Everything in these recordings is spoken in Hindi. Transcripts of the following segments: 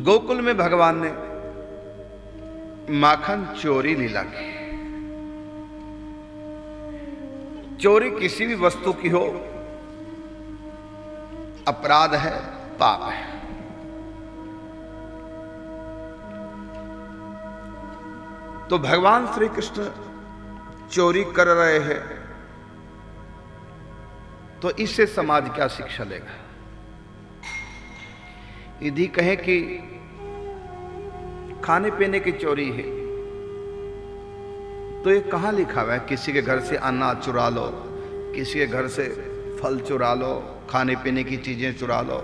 गोकुल में भगवान ने माखन चोरी लीला की। चोरी किसी भी वस्तु की हो अपराध है, पाप है। तो भगवान श्री कृष्ण चोरी कर रहे हैं, तो इससे समाज क्या शिक्षा लेगा? यदि कहें कि खाने पीने की चोरी है, तो ये कहां लिखा हुआ है? किसी के घर से अनाज चुरा लो, किसी के घर से फल चुरा लो, खाने पीने की चीजें चुरा लो,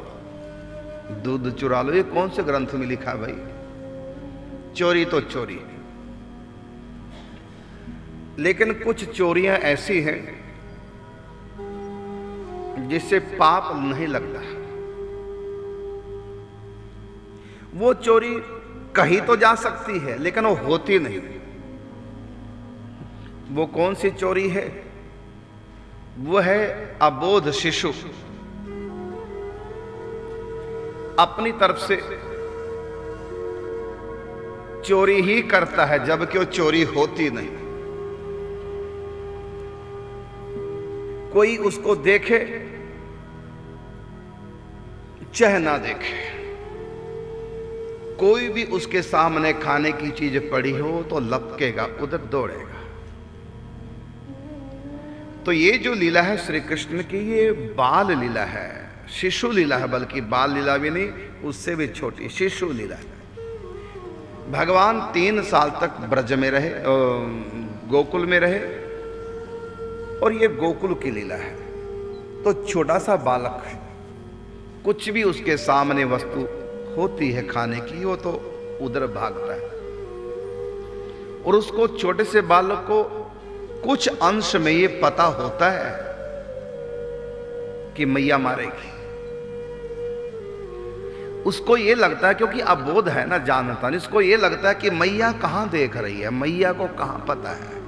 दूध चुरा लो। ये कौन से ग्रंथ में लिखा है भाई? चोरी तो चोरी है। लेकिन कुछ चोरियां ऐसी हैं जिससे पाप नहीं लगता। वो चोरी कहीं तो जा सकती है, लेकिन वो होती नहीं। वो कौन सी चोरी है? वो है अबोध शिशु अपनी तरफ से चोरी ही करता है, जबकि वो चोरी होती नहीं। कोई उसको देखे चाहे ना देखे, कोई भी उसके सामने खाने की चीज पड़ी हो तो लपकेगा, उधर दौड़ेगा। तो ये जो लीला है श्री कृष्ण की, ये बाल लीला है, शिशु लीला है। बल्कि बाल लीला भी नहीं, उससे भी छोटी शिशु लीला है। भगवान 3 साल तक ब्रज में रहे, गोकुल में रहे, और ये गोकुल की लीला है। तो छोटा सा बालक है, कुछ भी उसके सामने वस्तु होती है खाने की, वो तो उधर भागता है। और उसको, छोटे से बालक को कुछ अंश में ये पता होता है कि मैया मारेगी। उसको ये लगता है, क्योंकि अबोध है ना, जानता नहीं, इसको ये लगता है कि मैया कहां देख रही है, मैया को कहां पता है।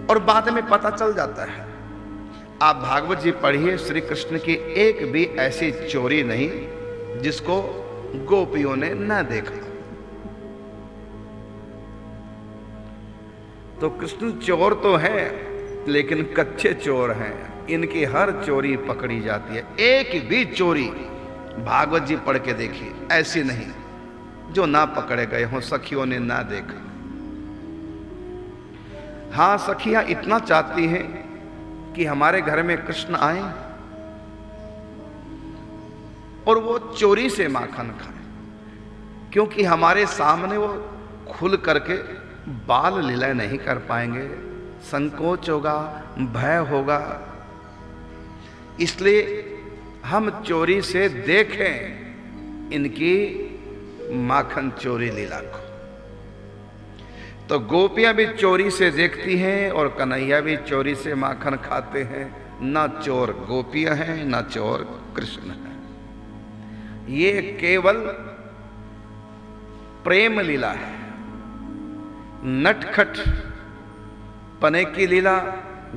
और बाद में पता चल जाता है। आप भागवत जी पढ़िए, श्री कृष्ण की एक भी ऐसी चोरी नहीं जिसको गोपियों ने न देखा। तो कृष्ण चोर तो हैं, लेकिन कच्चे चोर हैं। इनकी हर चोरी पकड़ी जाती है। एक भी चोरी भागवत जी पढ़ के देखिए ऐसी नहीं जो ना पकड़े गए हों, सखियों ने ना देखा। हां, सखियां इतना चाहती हैं कि हमारे घर में कृष्ण आए और वो चोरी से माखन खाए, क्योंकि हमारे सामने वो खुल करके बाल लीला नहीं कर पाएंगे, संकोच होगा, भय होगा। इसलिए हम चोरी से देखें इनकी माखन चोरी लीला को। तो गोपियां भी चोरी से देखती हैं और कन्हैया भी चोरी से माखन खाते हैं। ना चोर गोपियां हैं, ना चोर कृष्ण है। ये केवल प्रेम लीला है, नटखट पने की लीला।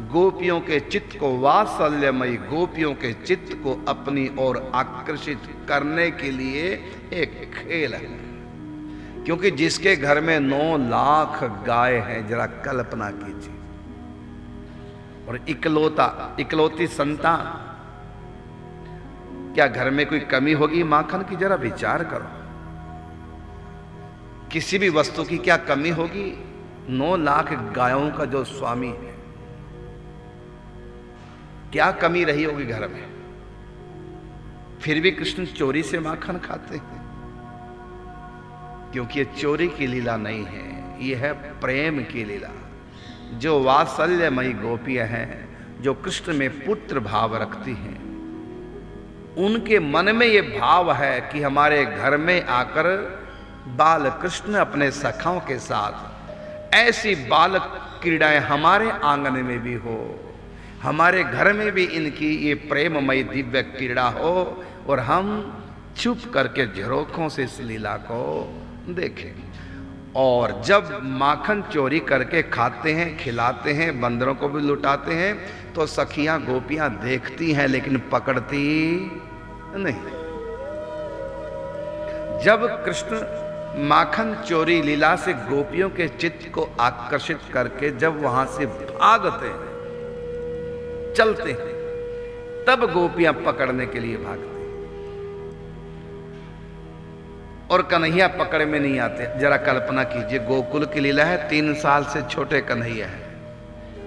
गोपियों के चित्त को, वात्सल्यमयी गोपियों के चित्त को अपनी ओर आकर्षित करने के लिए एक खेल है। क्योंकि जिसके घर में 9 लाख गाय हैं, जरा कल्पना कीजिए, और इकलौती संतान, क्या घर में कोई कमी होगी माखन की? जरा विचार करो, किसी भी वस्तु की क्या कमी होगी? 9 लाख गायों का जो स्वामी है, क्या कमी रही होगी घर में? फिर भी कृष्ण चोरी से माखन खाते हैं, क्योंकि ये चोरी की लीला नहीं है, ये है प्रेम की लीला। जो वात्सल्यमयी गोपियां हैं, जो कृष्ण में पुत्र भाव रखती हैं, उनके मन में ये भाव है कि हमारे घर में आकर बाल कृष्ण अपने सखाओं के साथ ऐसी बाल क्रीड़ाएं हमारे आंगन में भी हो, हमारे घर में भी इनकी ये प्रेममयी दिव्य क्रीड़ा हो, और हम चुप करके झरोखों से इस लीला को देखें। और जब माखन चोरी करके खाते हैं, खिलाते हैं, बंदरों को भी लुटाते हैं, तो सखियां गोपियां देखती हैं लेकिन पकड़ती नहीं। जब कृष्ण माखन चोरी लीला से गोपियों के चित्त को आकर्षित करके जब वहां से भागते हैं, चलते हैं, तब गोपियां पकड़ने के लिए भागती हैं और कन्हैया पकड़ में नहीं आते। जरा कल्पना कीजिए, गोकुल की लीला है, 3 साल से छोटे कन्हैया है,